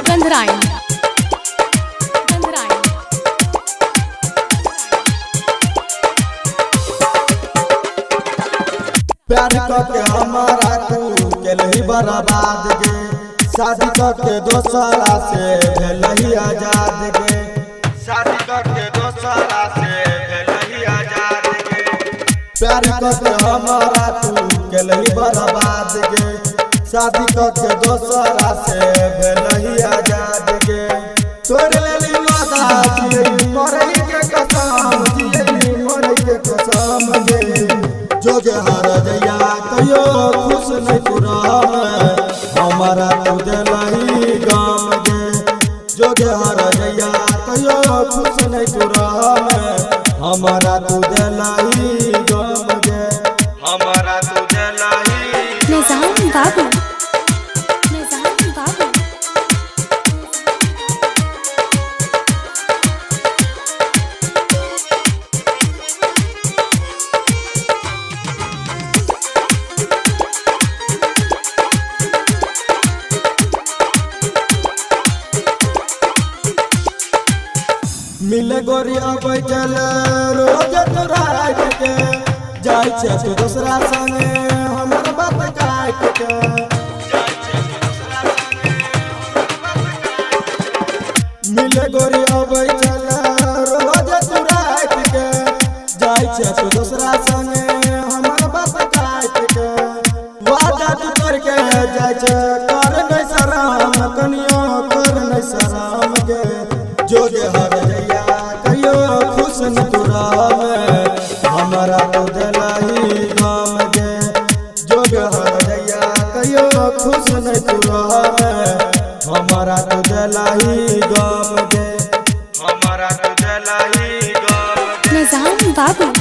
गंधराइन प्यार करके हमारा तू केलही बर्बाद गे, शादी करके दोसरा से भेलही आजाद गे, शादी करके दोसरा से भेलही आजाद गे। प्यार करके हमारा तू केलही बर्बाद गे, शादी करके दोसरा से भेलही आजाद गे। तोरे लेली माता जियई मरई के कसम, जियई मरई के कसम गे। जोगे हर जया कहियो खुश नहीं पूरा हमारा तू दिलही गाम गे। जोगे हर जया कहियो खुश नहीं पूरा हमारा तू दिलही गाम गे, हमारा तू दिलही। निजाम बाबू मिले गोरी अब चल रोज तोरा के जाय छे तू दूसरा संगे हमर बात काट के। मिले गोरी अब चल रोज तोरा के जाय छे तू दूसरा संगे हमर बात काट के। वादा तू करके जाय छे कर नहीं शरम कनियो कर नहीं शरम गे। जोगे हर जया कहियो खुश न तोरा हमारा तो दिलही गाम गे। जोगे हर जया कहियो खुश न तोरा हमारा तो दिलही गाम गे, हमारा तो दिलही गाम गे। निजाम बाबू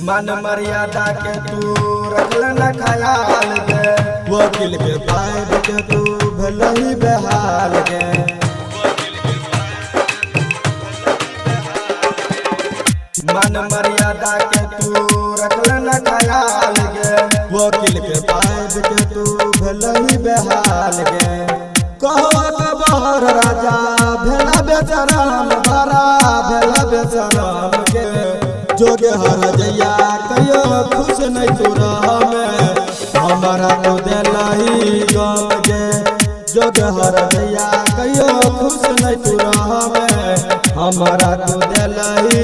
मन मर्यादा के तू रखल न ख्याल गे, वकील के पाइब के तू भलही बेहाल गे। मन मर्यादा के तू रखल न ख्याल गे, वकील के पाइब के तू भलही बेहाल गे। कहो अकबर राजा भेला बेचराम, बड़ा भेला बेचराम गे। जोगे हर जया कहियो खुश नहीं तोरा हमारा तो दिलही गाम गे। जोगे हर जया कहियो खुश नहीं तोरा हमारा तो दिलही